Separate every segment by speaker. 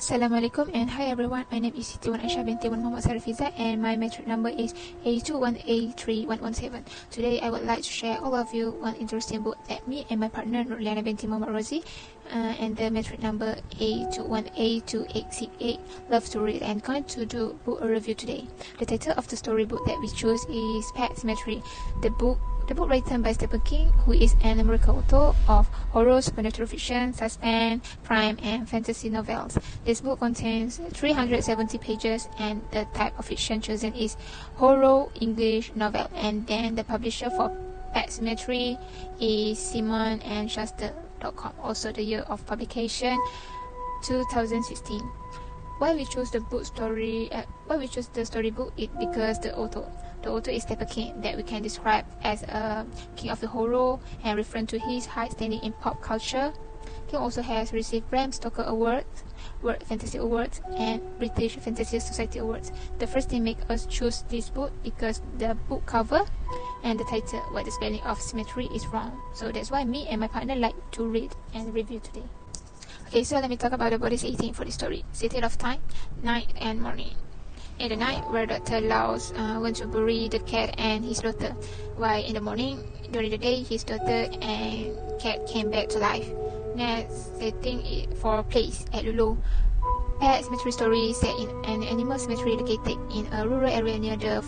Speaker 1: Assalamualaikum and hi everyone. My name is Siti Wan Aisyah binti Wan Muhammad Sarifiza and my metric number is A21A3117. Today I would like to share all of you one interesting book that me and my partner Nurliana binti Muhammad Rozi and the metric number A21A2868 love to read and going to do book review today. The title of the storybook that we choose is Pet Sematary. The book written by Stephen King, who is an American author of horror, supernatural fiction, suspense, crime, and fantasy novels. This book contains 370 pages, and the type of fiction chosen is horror English novel. And then the publisher for Pet Sematary is Simon and Schuster.com. Also, the year of publication 2016. Why we choose the storybook is because the author is Stephen King, that we can describe as a king of the horror and referring to his high standing in pop culture. King also has received Bram Stoker Awards, World Fantasy Awards, and British Fantasy Society Awards. The first thing make us choose this book because the book cover and the title, why the spelling of Sematary is wrong. So that's why me and my partner like to read and review today. Okay, so let me talk about the body setting for the story. Setting of time, night and morning. In the night, where Dr. Laos went to bury the cat and his daughter, while in the morning, during the day, his daughter and cat came back to life. Next, setting for a place at Lulu. Pet Cemetery story set in an animal cemetery located in a rural area near the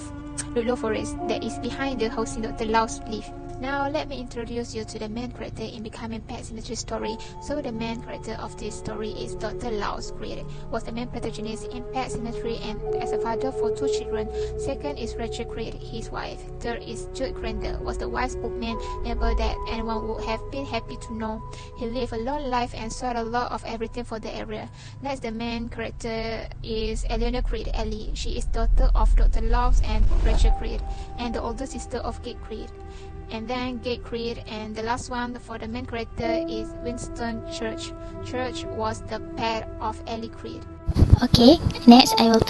Speaker 1: Lulu forest that is behind the house in Dr. Laos lived. Now let me introduce you to the main character in Becoming Pet Sematary story. So the main character of this story is Dr. Laos Creed, was the main protagonist in Pet Sematary and as a father for two children. Second is Rachel Creed, his wife. Third is Jude Crandall, was the wise bookman neighbor that anyone would have been happy to know. He lived a long life and saw a lot of everything for the area. Next, the main character is Eleanor Creed, Ellie. She is daughter of Dr. Laos and Rachel Creed, and the older sister of Kate Creed. And then Gate Creed, and the last one for the main character is Winston Church. Church was the pet of Ellie Creed.
Speaker 2: Okay, next I will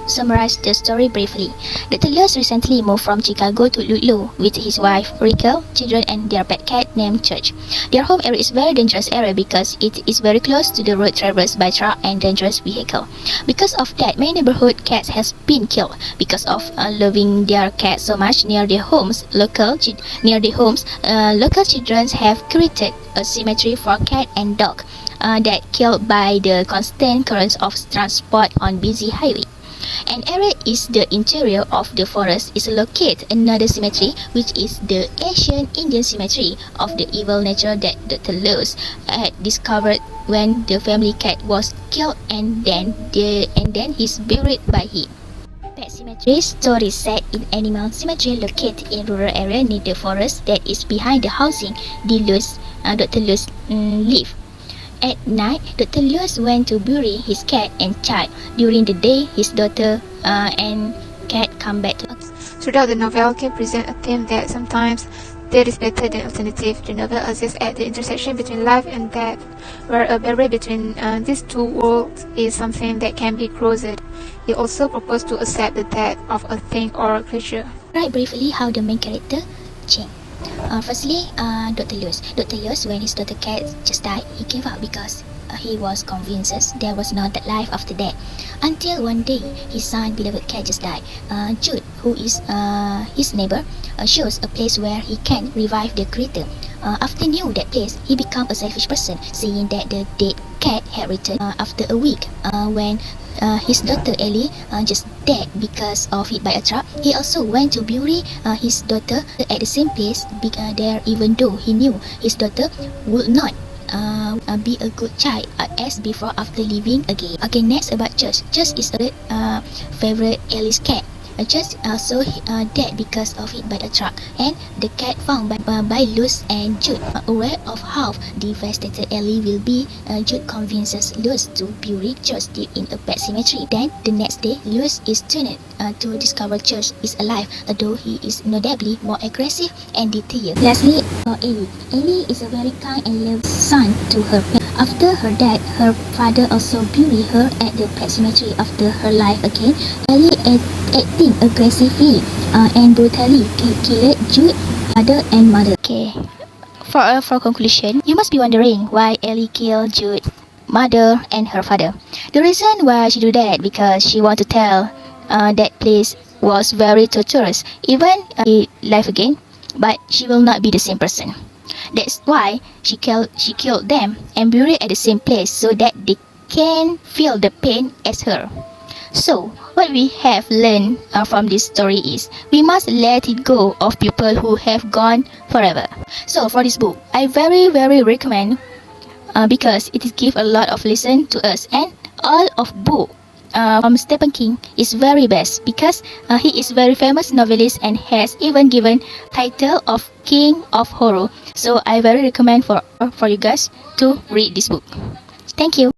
Speaker 2: summarize the story briefly. Dr. Lewis recently moved from Chicago to Lulu with his wife, Rachel, children and their pet cat named Church. Their home area is a very dangerous area because it is very close to the road traversed by truck and dangerous vehicle. Because of that, many neighborhood cats has been killed. Because of loving their cats so much near their homes, local children have created a cemetery for cat and dog that killed by the constant currents of transport on busy highway. An area is the interior of the forest is located another cemetery, which is the ancient Indian cemetery of the evil nature that Dr. Lewis had discovered when the family cat was killed and then he's buried by him. Pet Cemetery story set in animal cemetery located in rural area near the forest that is behind the housing Dr. Lewis lived. At night, Dr. Lewis went to bury his cat and child. During the day, his daughter and cat come back to.
Speaker 1: Throughout the novel can present a theme that sometimes death is better than alternative. The novel exists at the intersection between life and death, where a barrier between these two worlds is something that can be crossed. It also proposes to accept the death of a thing or a creature.
Speaker 2: Write briefly how the main character changed. Firstly, Dr. Lewis, when his daughter cat just died, he gave up because he was convinced there was not that life after that. Until one day, his son, beloved cat, just died. Jude, who is his neighbor, shows a place where he can revive the creature. After knew that place, he became a selfish person, seeing that the dead cat had returned after a week. When his daughter Ellie just dead because of hit by a truck, he also went to bury his daughter at the same place there, even though he knew his daughter would not be a good child as before after leaving again. Okay, next about Church. Church is a favorite Ellie's cat. Just also dead because of hit by the truck, and the cat found by Luz and Jude. Aware of how devastated Ellie will be, Jude convinces Luz to bury Church deep in a pet cemetery. Then the next day, Luz is tuned to discover Church is alive, although he is notably more aggressive and detailed. Lastly, Ellie. Ellie is a very kind and loving son to her parents. After her death, her father also buried her at the pet cemetery after her life again. Ellie acting aggressively and brutally killed Jude, father and mother. Okay, for conclusion, you must be wondering why Ellie killed Jude, mother and her father. The reason why she do that because she want to tell that place was very torturous. Even he live again, but she will not be the same person. That's why she killed them and buried at the same place so that they can feel the pain as her. So, what we have learned from this story is we must let it go of people who have gone forever. So, for this book, I very recommend because it give a lot of listen to us, and all of book from Stephen King is very best because he is very famous novelist and has even given title of King of Horror. So I very recommend for you guys to read this book. Thank you.